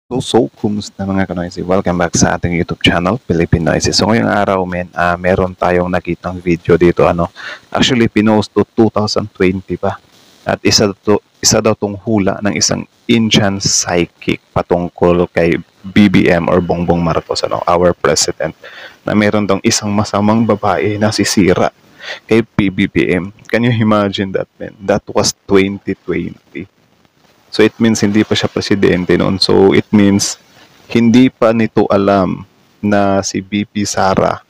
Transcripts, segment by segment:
Kumusta mga kanoisy? Welcome back sa ating YouTube channel, Philippine Noisy. So ngayong araw, meron tayong nakitang video dito, Actually, pinost to 2020 pa. At isa daw tong hula ng isang Indian psychic patungkol kay BBM or Bongbong Marcos, our president, na meron daw isang masamang babae na sisira kay PBBM. Can you imagine that, man? That was 2020. So it means hindi pa siya presidente noon. So it means hindi pa nito alam na si BP Sara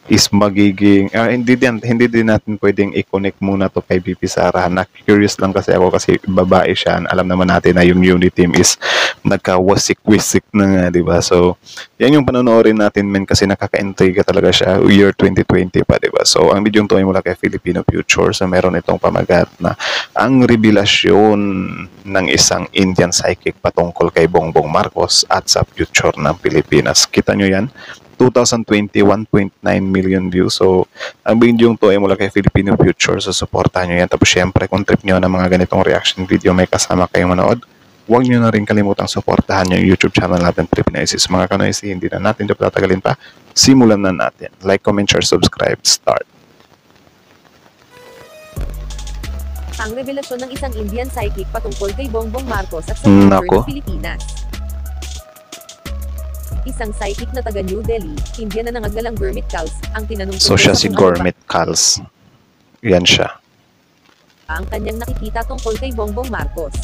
is magiging hindi din natin pwedeng i-connect muna to kay BP Sara. Na curious lang kasi ako kasi babae siya. Alam naman natin na yung unit team is nagkawasik-wisik na nga, di ba? So yan yung panonoorin natin, men, kasi nakaka-intriga talaga siya. Year 2020 pa, di ba? So ang video to ay mula kay Filipino Future. So meron itong pamagat na ang revelasyon ng isang Indian psychic patungkol kay Bongbong Marcos at sa future ng Pilipinas. Kita nyo yan? 2020, 1.9 million views. So, ang video to ay mula kay Filipino Future. So, supportahan nyo yan. Tapos, syempre, kung trip nyo ng mga ganitong reaction video, may kasama kayong manood, huwag nyo na rin kalimutang supportahan yung YouTube channel natin, Philippine Noisy. Mga kanoisy, hindi na natin ito patatagalin pa. Simulan na natin. Like, comment, share, subscribe. Start. Ang revelasyon ng isang Indian psychic patungkol kay Bongbong Marcos at sa future ng Pilipinas. Isang psychic na taga New Delhi, India na nangaglalang Gurmeet Kals, ang tinanong So siya si Gurmeet Kals. Yan siya. Ang kanyang nakikita tungkol kay Bongbong Marcos.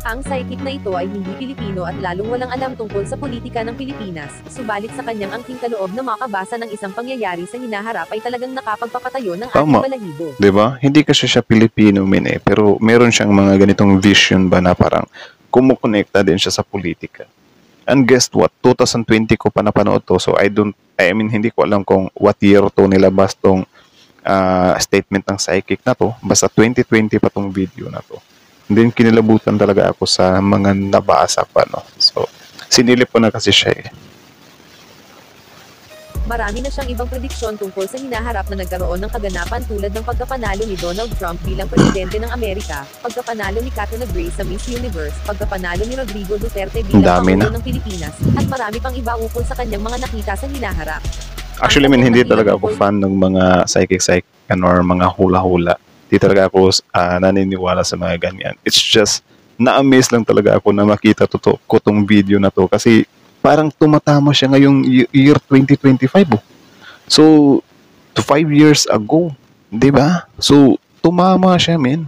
Ang psychic na ito ay hindi Pilipino at lalong walang alam tungkol sa politika ng Pilipinas, subalit sa kanyang angking kaloob na makabasa ng isang pangyayari sa hinaharap ay talagang nakapagpapatayo ng ating balahibo. Diba? Hindi kasi siya Pilipino, pero meron siyang mga ganitong vision ba na parang kumukonekta din siya sa politika. And guess what? 2020 ko pa napanood to. So hindi ko alam kung what year to nilabas tong statement ng psychic na to. Basta 2020 pa tong video na to. And then kinilabutan talaga ako sa mga nabasa pa, no? So, sinilip ko na kasi siya eh. Marami na siyang ibang prediksyon tungkol sa hinaharap na nagkaroon ng kaganapan tulad ng pagkapanalo ni Donald Trump bilang presidente ng Amerika, pagkapanalo ni Catherine Gray sa Miss Universe, pagkapanalo ni Rodrigo Duterte bilang Pangulo ng Pilipinas, at marami pang iba ukol sa kanyang mga nakita sa hinaharap. Actually, hindi talaga ako fan ng mga psychic or mga hula-hula. Hindi talaga ako naniniwala sa mga ganyan. It's just, na-amaze lang talaga ako na makita ko tong video na to kasi parang tumatama siya ngayong year 2025. So, 5 years ago, 'di ba? So, tumama siya, men.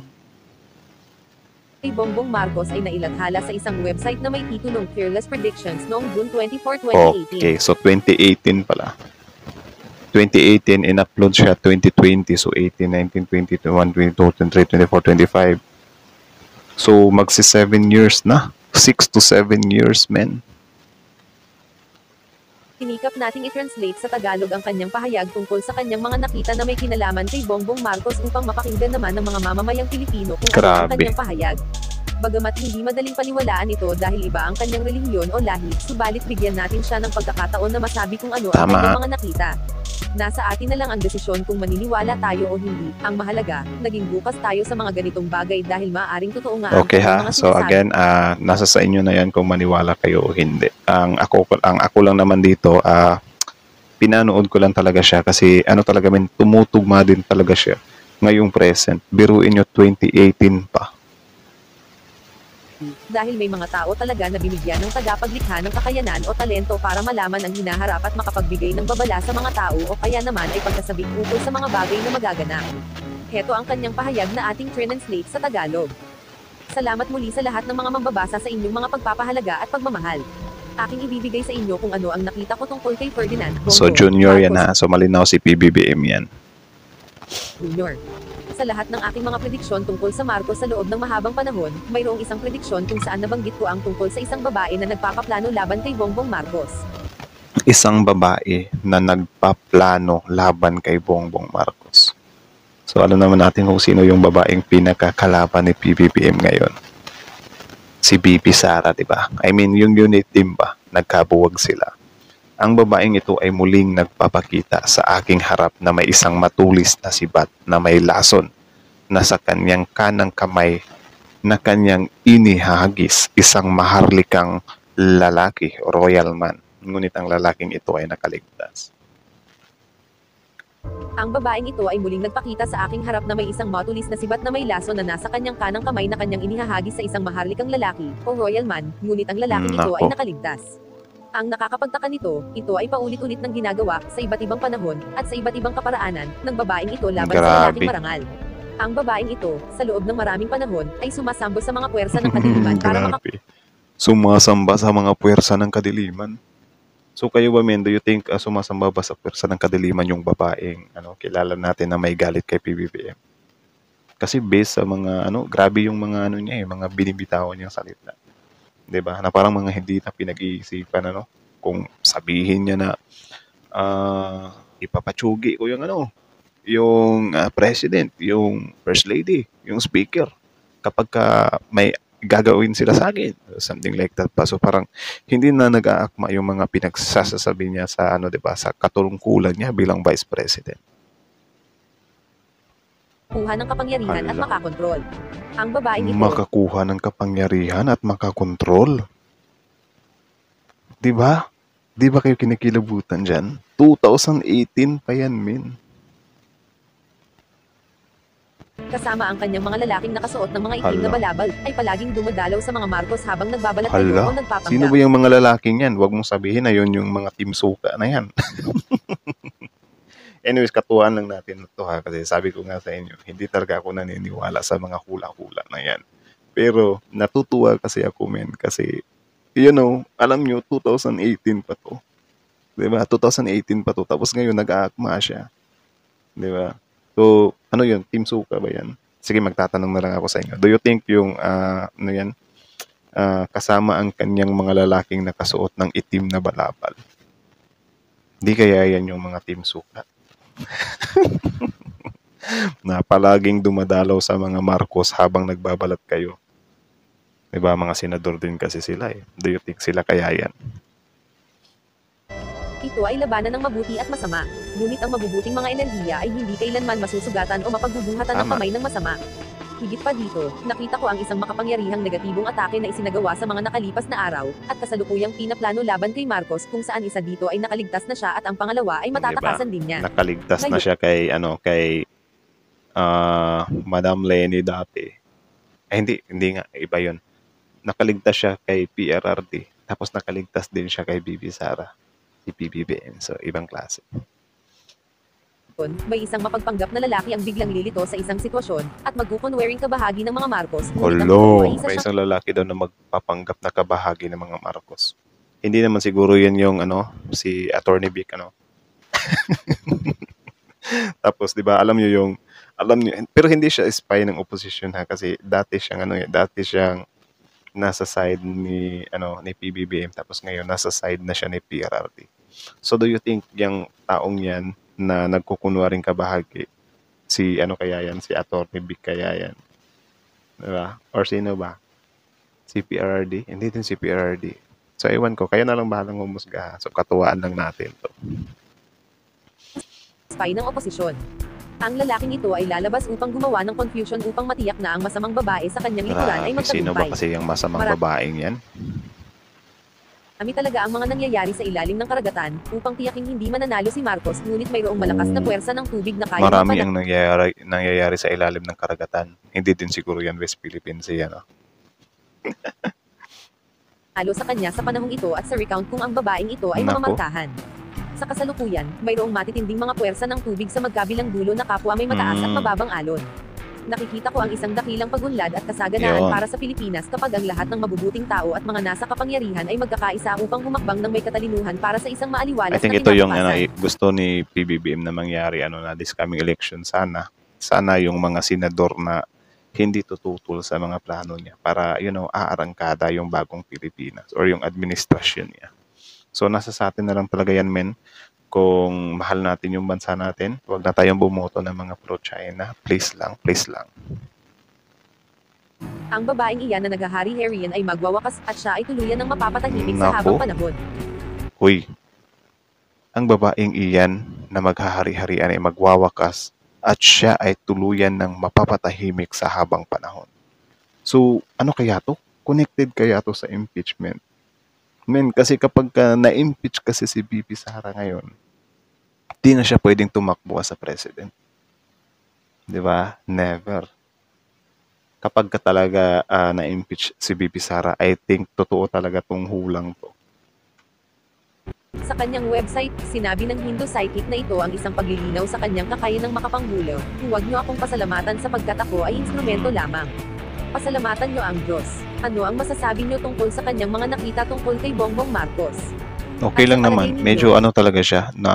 Kay Bongbong Marcos ay nailathala sa isang website na may titulong Fearless Predictions noong June 24, 2018. Okay, so 2018 pala. 2018, in-upload siya 2020. So, 18, 19, 20, 21, 22, 23, 24, 25. So, magsi 7 years na. 6 to 7 years, men. Tinikap nating i-translate sa Tagalog ang kanyang pahayag tungkol sa kanyang mga nakita na may kinalaman kay Bongbong Marcos upang mapakinggan naman ng mga mamamayang Pilipino kung ano ang kanyang pahayag. Bagamat hindi madaling paniwalaan ito dahil iba ang kanyang relihiyon o lahi, subalit bigyan natin siya ng pagkakataon na masabi kung ano ang kanyang mga nakita. Nasa atin na lang ang desisyon kung maniniwala tayo o hindi. Ang mahalaga, naging bukas tayo sa mga ganitong bagay dahil maaaring totoo nga ang okay, ha? So again, nasa sa inyo na yan kung maniwala kayo o hindi. Ang ako lang naman dito, pinanood ko lang talaga siya kasi talaga tumutugma din talaga siya ngayong present. Biruin nyo 2018 pa. Dahil may mga tao talaga na binigyan ng tagapaglikha ng kakayanan o talento para malaman ang hinaharap at makapagbigay ng babala sa mga tao o kaya naman ay pagkasabik ukol sa mga bagay na magaganap. Heto ang kanyang pahayag na ating translate sa Tagalog. Salamat muli sa lahat ng mga mambabasa sa inyong mga pagpapahalaga at pagmamahal. Aking ibibigay sa inyo kung ano ang nakita ko tungkol kay Ferdinand Bongbong So junior yan Marcos. So malinaw si PBBM yan. Junior. Sa lahat ng aking mga prediksyon tungkol sa Marcos sa loob ng mahabang panahon, mayroong isang prediksyon kung saan nabanggit ko ang tungkol sa isang babae na nagpapaplano laban kay Bongbong Marcos. Isang babae na nagpaplano laban kay Bongbong Marcos. So alam naman natin kung sino yung babaeng pinakakalaban ni PBBM ngayon. Si BP Sara, di ba? I mean, yung unit team ba? Nagkabuwag sila. Ang babaeng ito ay muling nagpapakita sa aking harap na may isang matulis na sibat na may lason na sa kanyang kanang kamay na kanyang inihagis isang maharlikang lalaki o royal man. Ngunit ang lalaking ito ay nakaligtas. Ang babaeng ito ay muling nagpakita sa aking harap na may isang matulis na sibat na may laso na nasa kanyang kanang kamay na kanyang inihahagi sa isang maharlikang lalaki, o royal man, ngunit ang lalaking ito ay Nako. nakaligtas. Ang nakakapagtaka nito, ito ay paulit-ulit ng ginagawa, sa iba't ibang panahon, at sa iba't ibang kaparaanan, ng babaeng ito laban sa lalaking Grabe. marangal. Ang babaeng ito, sa loob ng maraming panahon, ay sumasambo sa mga puwersa ng kadiliman para Grabe. Sumasamba sa mga puwersa ng kadiliman. So kayo ba, men, do you think sumasamba ba sa puwersa ng kadiliman yung babaeng kilala natin na may galit kay PBBM? Kasi based sa mga grabe yung mga niya mga binibitawan niyang salita. 'Di ba? Na parang mga hindi na pinag-iisipan kung sabihin niya na ipapatsugi ko yung president, yung first lady, yung speaker kapag may gagawin sila sa akin, something like that pa. So parang hindi na nag-aakma yung mga pinagsasasabi niya sa 'di ba, sa katungkulan niya bilang vice president. kuha ng kapangyarihan at Hala. makakontrol. Ang babaeng ito, Makakuha ng kapangyarihan at makakontrol. 'Di ba? 'Di ba kayo kinikilabutan diyan? 2018 pa yan, men. kasama ang kanyang mga lalaking nakasuot ng mga itim na Hala. balabal, ay palaging dumadalaw sa mga Marcos habang nagbabalat kayo o Hala. Sino nagpapanggap. ba yung mga lalaking yan? Huwag mong sabihin na yun yung mga Team Suka na yan. Anyways, katuwaan lang natin ito kasi sabi ko nga sa inyo, hindi talaga ako naniniwala sa mga hula-hula na yan. Pero natutuwa kasi ako, men, kasi alam nyo, 2018 pa to. 'Di ba? 2018 pa to. Tapos ngayon nag-aakma siya. 'Di ba? So, yun? Team Suka ba yan? Sige, magtatanong na lang ako sa inyo. Do you think yung kasama ang kanyang mga lalaking nakasuot ng itim na balabal? Di kaya yan yung mga Team Suka? Na palaging dumadalaw sa mga Marcos habang nagbabalat kayo. Diba, mga senador din kasi sila eh. Do you think sila kaya yan? Ito ay labanan ng mabuti at masama. Ngunit ang mabubuting mga enerhiya ay hindi kailanman masusugatan o mapagbubuhatan ng Tama. kamay ng masama. Higit pa dito, nakita ko ang isang makapangyarihang negatibong atake na isinagawa sa mga nakalipas na araw, at kasalukuyang pinaplano laban kay Marcos kung saan isa dito ay nakaligtas na siya at ang pangalawa ay matatakasan din niya. Nakaligtas na siya kay Madam Lenny dati. Hindi nga, iba yun. Nakaligtas siya kay PRRD, tapos nakaligtas din siya kay Bibi Sara, si PBBM. So, ibang klase. May isang mapagpanggap na lalaki ang biglang lilito sa isang sitwasyon, at magkukunwering kabahagi ng mga Marcos, ngunit ang totoo ay isa May siyang isang lalaki daw na magpapanggap na kabahagi ng mga Marcos. Hindi naman siguro yan yung si Attorney Vic Tapos 'di ba, alam niyo pero hindi siya spy ng opposition kasi dati siyang nasa side ni PBBM, tapos ngayon nasa side na siya ni PRRD. So do you think yung taong yan na nagkukunwaring kabahagi, si kaya yan, si Attorney Vic kaya yan? Diba? Or sino ba? Si PRRD? Hindi din si PRRD. So ewan ko, kaya na lang bahalang humusga. So katuwaan lang natin to. spy ng oposisyon. Ang lalaking ito ay lalabas upang gumawa ng confusion upang matiyak na ang masamang babae sa kanyang likuran ay Grabe, sino ba magtagumpay. kasi yung masamang Mara- babaeng yan? Marami talaga ang mga nangyayari sa ilalim ng karagatan, upang tiyaking hindi mananalo si Marcos, ngunit mayroong malakas na puwersa ng tubig na kaya Marami ang nangyayari sa ilalim ng karagatan. Hindi din siguro yan West Philippines yan. manalo sa kanya sa panahong ito at sa recount kung ang babaeng ito ay Nako. mamamarkahan. Sa kasalukuyan, mayroong matitinding mga puwersa ng tubig sa magkabilang dulo na kapwa may mataas at mababang alon. Nakikita ko ang isang dakilang pagunlad at kasaganaan Yun. para sa Pilipinas kapag ang lahat ng mabubuting tao at mga nasa kapangyarihan ay magkakaisa upang humakbang ng may katalinuhan para sa isang maaliwalas I think na ito yung kinabukasan. gusto ni PBBM na mangyari na this coming election. Sana yung mga senador na hindi tututol sa mga plano niya para aarangkada yung bagong Pilipinas or yung administrasyon niya. So nasa sa atin na lang talaga yan, men. Kung mahal natin yung bansa natin, huwag na tayong bumoto ng mga pro-China. Please lang, please lang. Ang babaeng iyan na naghahari-harian ay magwawakas at siya ay tuluyan ng mapapatahimik sa Nako. habang panahon. Uy, ang babaeng iyan na maghahari-harian ay magwawakas at siya ay tuluyan ng mapapatahimik sa habang panahon. So, ano kaya to? Connected kaya to sa impeachment? Men, kasi kapag na-impeach kasi si VP Sara ngayon, di na siya pwedeng tumakbo sa president. Di ba? Never. Kapag ka talaga na-impeach si VP Sara, I think totoo talaga tong hulang to. Sa kanyang website, sinabi ng Hindu psychic na ito ang isang paglilinaw sa kanyang kakayanang makapanggulo. Huwag niyo akong pasalamatan sapagkat ako ay instrumento lamang. Pasalamatan niyo ang Diyos. Ano ang masasabi niyo tungkol sa kanyang mga nakita tungkol kay Bongbong Marcos? Okay At lang sa naman. palagay ninyo, Medyo ano talaga siya, na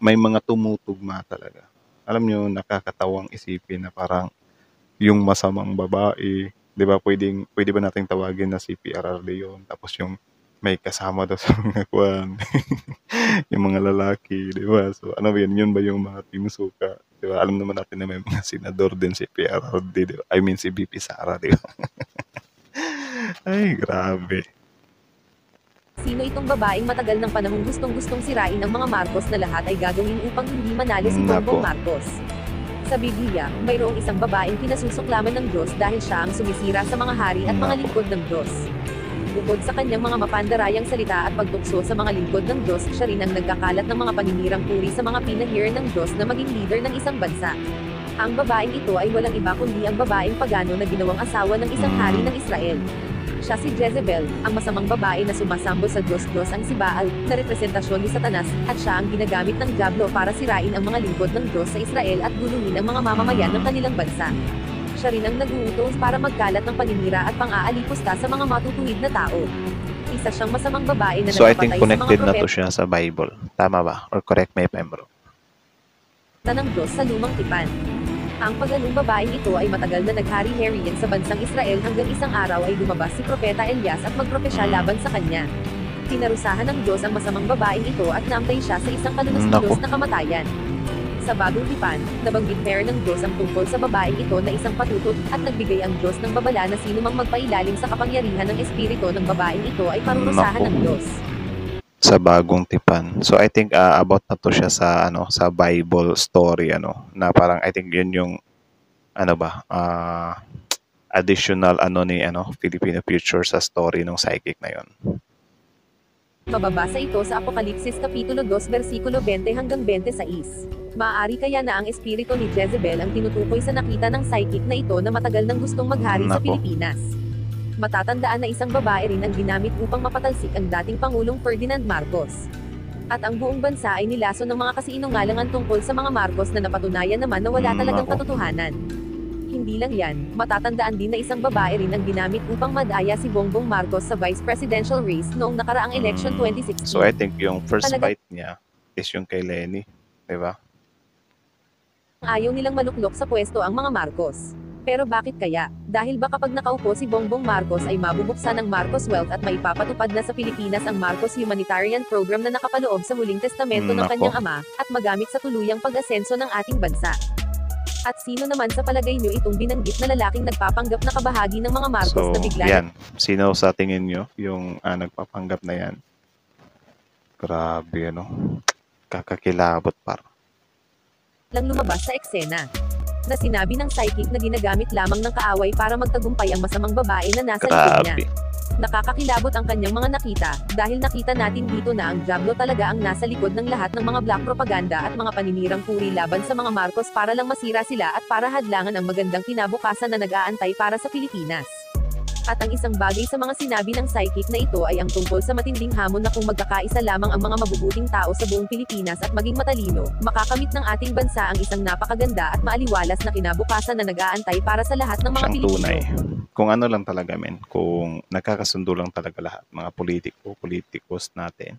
may mga tumutugma talaga. Alam niyo, nakakatawang isipin na parang yung masamang babae, 'di ba? Pwede ba nating tawagin na si PRRD yun? Tapos yung may kasama daw sa mga kwan, yung mga lalaki, 'di ba? So ano ba yun? Yun ba yung mga Team Suka? 'Di ba? Alam naman natin na may mga senador din si PRRD, 'di ba? I mean si VP Sara, 'di ba? Ay, grabe. sino itong babaeng matagal ng panahong gustong-gustong sirain ang mga Marcos na lahat ay gagawin upang hindi manalo si Bongbong Nako. Marcos? Sa Biblia, mayroong isang babaeng pinasusuklaman ng Diyos dahil siya ang sumisira sa mga hari at mga Nako. lingkod ng Diyos. Bukod sa kanyang mga mapandarayang salita at pagtukso sa mga lingkod ng Diyos, siya rin ang nagkakalat ng mga paninirang puri sa mga pinahir ng Diyos na maging leader ng isang bansa. Ang babaeng ito ay walang iba kundi ang babaeng pagano na ginawang asawa ng isang hari ng Israel. Siya si Jezebel, ang masamang babae na sumasambo sa Diyos-Diyos ang si Baal, na representasyon ni Satanas, at siya ang ginagamit ng Diablo para sirain ang mga lingkod ng Diyos sa Israel at guluhin ang mga mamamayan ng kanilang bansa. Siya rin ang nag-uutos para magkalat ng paninira at pang-aalipusta sa mga matutuwid na tao. Isa siyang masamang babae na So I think nagpapatay sa mga connected na to propeta siya sa Bible. Tama ba? Or correct me if I'm wrong. ng Diyos sa lumang tipan. Ang paganong babaeng ito ay matagal na naghari-harian sa bansang Israel hanggang isang araw ay lumabas si Propeta Elias at magpropesya laban sa kanya. Pinarusahan ng Diyos ang masamang babaeng ito at naamtay siya sa isang kalunos-lunos Nako. na kamatayan. Sa bagong tipan, nabanggit ng Diyos ang tungkol sa babaeng ito na isang patutot, at nagbigay ang Diyos ng babala na sino mang magpailalim sa kapangyarihan ng espiritu ng babaeng ito ay parurusahan Nako. ng Diyos. Sa bagong tipan. So I think about na to siya sa sa Bible story na parang I think yun yung additional ni Filipino future sa story ng psychic na yun. Mababasa ito sa Apokalipsis Kapitulo 2 versikulo 20 hanggang 26. Maaari kaya na ang espiritu ni Jezebel ang tinutukoy sa nakita ng psychic na ito na matagal nang gustong maghari sa Nako. Pilipinas. Matatandaan na isang babae rin ang ginamit upang mapatalsik ang dating Pangulong Ferdinand Marcos. At ang buong bansa ay nilaso ng mga kasinungalingan tungkol sa mga Marcos na napatunayan naman na wala talagang Nako. katotohanan. Hindi lang yan, matatandaan din na isang babae rin ang ginamit upang madaya si Bongbong Marcos sa vice presidential race noong nakaraang election 2016. So I think yung first Talaga- fight niya is yung kay Lenny, 'di ba? Ayaw nilang maluklok sa pwesto ang mga Marcos. Pero bakit kaya? Dahil ba kapag nakaupo si Bongbong Marcos ay mabubuksan ang Marcos Wealth at maipapatupad na sa Pilipinas ang Marcos Humanitarian Program na nakapaloob sa huling testamento ng Nako. kanyang ama, at magamit sa tuluyang pag-asenso ng ating bansa. At sino naman sa palagay niyo itong binanggit na lalaking nagpapanggap na kabahagi ng mga Marcos So na bigla yan. Sino sa tingin nyo yung nagpapanggap na yan? Grabe Kakakilabot par. lang lumabas sa eksena? Na sinabi ng psychic na ginagamit lamang ng kaaway para magtagumpay ang masamang babae na nasa likod niya. Grabe. Nakakakilabot ang kanyang mga nakita, dahil nakita natin dito na ang Diablo talaga ang nasa likod ng lahat ng mga black propaganda at mga paninirang puri laban sa mga Marcos para lang masira sila at para hadlangan ang magandang kinabukasan na nag-aantay para sa Pilipinas. At ang isang bagay sa mga sinabi ng psychic na ito ay ang tungkol sa matinding hamon na kung magkakaisa lamang ang mga mabubuting tao sa buong Pilipinas at maging matalino, makakamit ng ating bansa ang isang napakaganda at maaliwalas na kinabukasan na nag-aantay para sa lahat ng mga Siyang Pilipino. tunay. Kung ano lang talaga kung nagkakasundo lang talaga lahat, mga politikos natin.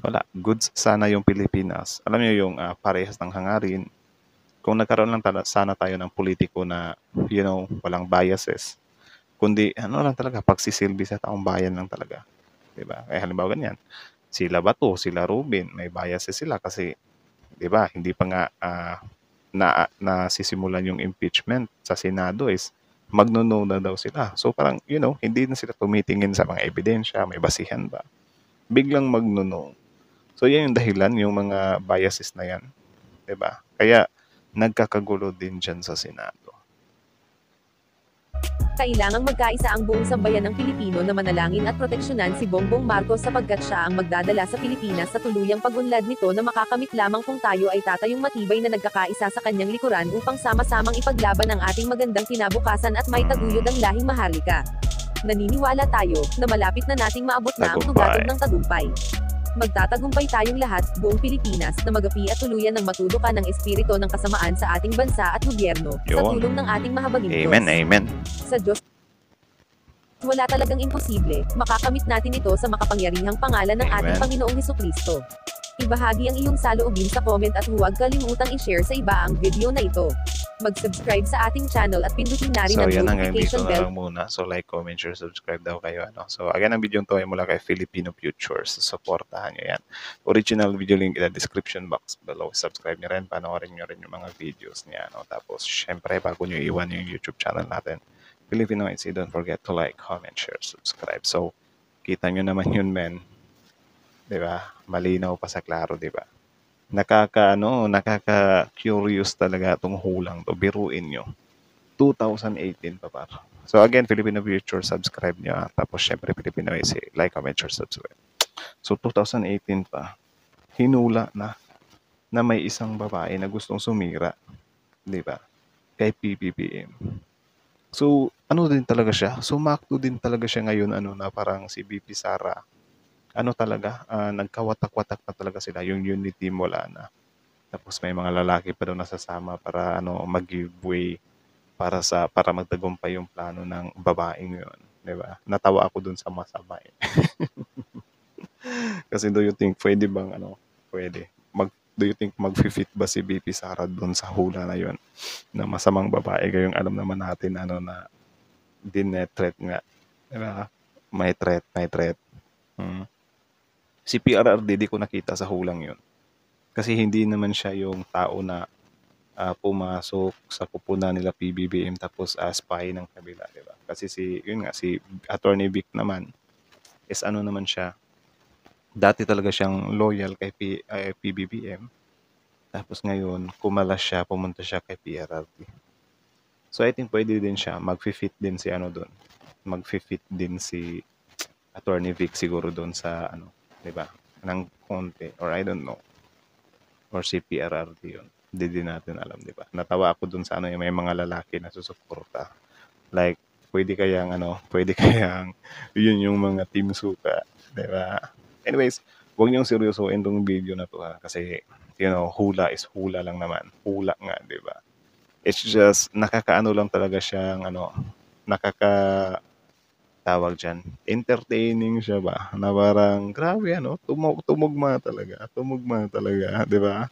Wala, goods sana yung Pilipinas. Alam niyo yung parehas ng hangarin. Kung nagkaroon lang sana tayo ng politiko na, walang biases. Kundi lang talaga, pagsisilbi sa taong bayan lang talaga. Diba? Kaya halimbawa ganyan, sila Bato, sila Ruben, may biases sila kasi, diba, hindi pa nga nasisimulan yung impeachment sa Senado is magno-no na daw sila. So parang, hindi na sila tumitingin sa mga ebidensya, may basihan ba. Biglang magno-no. So yan yung dahilan, yung mga biases na yan. Diba? Kaya nagkakagulo din dyan sa Senado. Kailangang magkaisa ang buong sambayan ng Pilipino na manalangin at proteksyonan si Bongbong Marcos sapagkat siya ang magdadala sa Pilipinas sa tuluyang pag-unlad nito na makakamit lamang kung tayo ay tatayong matibay na nagkakaisa sa kanyang likuran upang sama-samang ipaglaban ang ating magandang kinabukasan at may taguyod ang lahing Maharlika. Naniniwala tayo na malapit na nating maabot na ang tugatog ng tagumpay. Magtatagumpay tayong lahat, buong Pilipinas, na magapi at tuluyan ng matudukan ng espiritu ng kasamaan sa ating bansa at gobyerno, sa Yun. tulong ng ating mahabaging Diyos. Amen, amen. Sa Diyos, wala talagang imposible, makakamit natin ito sa makapangyarihang pangalan ng ating Amen. Panginoong Hesukristo. Ibahagi ang iyong saloobin sa comment at huwag kalimutang i-share sa iba ang video na ito. Mag-subscribe sa ating channel at pindutin na rin So, ang yan hanggang dito notification na bell. lang muna. So, like, comment, share, subscribe daw kayo. So, again, ang video to ay mula kay Filipino Futures. Supportahan nyo yan. Original video link in the description box below. Subscribe nyo rin. Panoorin nyo rin yung mga videos niya. Tapos, syempre, bago nyo iwan yung YouTube channel natin, Filipino IC, don't forget to like, comment, share, subscribe. So, kita nyo naman yun, men. Diba? Malinaw pa sa klaro, diba? Nakaka-curious talaga itong hulang to. Biruin nyo. 2018 pa par. So again, Filipino Future, subscribe nyo. Tapos syempre, Filipino IC, like, comment, share, subscribe. So 2018 pa, hinula na may isang babae na gustong sumira. Diba? Kay PBBM. So, ano din talaga siya? Sumakto din talaga siya ngayon, na parang si BP Sara. Nagkawatak-watak na talaga sila. Yung unity wala na. Tapos may mga lalaki pa daw nasasama para mag-giveaway para magtagumpay yung plano ng babaeng yun, 'di ba? Natawa ako dun sa masama. Kasi do you think pwede bang pwede do you think mag-fit ba si BP Sara dun sa hula na yun na masamang babae kayong alam naman natin na threat nga, 'di ba? May threat. Si PRRD di ko nakita sa hulang yun. Kasi hindi naman siya yung tao na pumasok sa kupunan nila PBBM tapos spy ng kabila, di ba? Kasi si Attorney Vic naman is naman siya, dati talaga siyang loyal kay PBBM. Tapos ngayon, kumalas siya, pumunta siya kay PRRD. So I think pwede din siya, mag-fit din si doon. Mag-fit din si Attorney Vic siguro doon sa di ba? Ng konti, or I don't know. Or si PRRD yun. Hindi din natin alam, di ba? Natawa ako dun sa yung may mga lalaki na susuporta. Like, pwede kayang yun yung mga team suka, di ba? Anyways, huwag niyong seryosoin tong video na to ha. Kasi, hula is hula lang naman. Hula nga, di ba? It's just, nakakaano lang talaga siyang, tawag dyan, entertaining siya ba? Na parang, grabe tumugma talaga, di ba?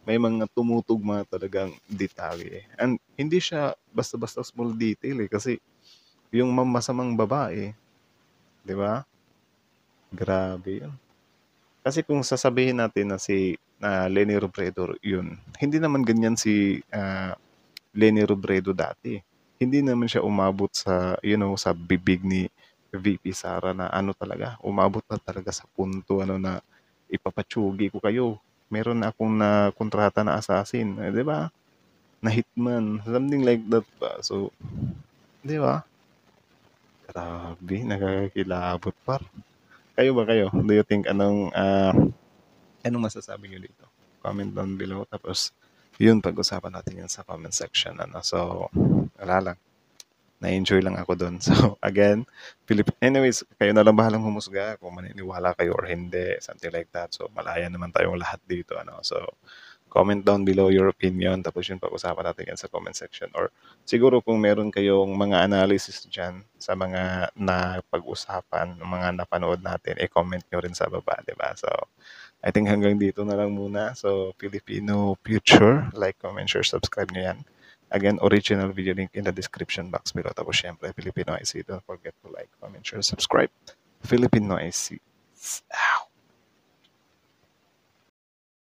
May mga tumutugma talagang detalye. And hindi siya basta-basta small detail kasi yung masamang babae, di ba? Grabe yun. Kasi kung sasabihin natin na si Leni Robredo yun, hindi naman ganyan si Leni Robredo dati. Hindi naman siya umabot sa, sa bibig ni VP Sara na talaga, umabot na talaga sa punto na ipapatsugi ko kayo. Meron na akong na kontrata na assassin, di ba? Na hitman, something like that pa. So, di ba? Grabe, nakakakilabot par. Kayo ba kayo? Do you think anong masasabi niyo dito? Comment down below. Tapos, yun, pag-usapan natin yun sa comment section. So, wala lang. Na-enjoy lang ako doon. So, again, anyways, kayo na lang bahalang humusga kung maniniwala kayo or hindi, something like that. So, malaya naman tayong lahat dito. So, comment down below your opinion. Tapos yun, pag-usapan natin yan sa comment section. Or siguro kung meron kayong mga analysis dyan sa mga napag-usapan, mga napanood natin, comment nyo rin sa baba, diba? So, I think hanggang dito na lang muna. So, Filipino Future, like, comment, share, subscribe nyo yan. Again, original video link in the description box below. Tapos syempre, Filipino IC. Don't forget to like, comment, share, subscribe. Filipino IC.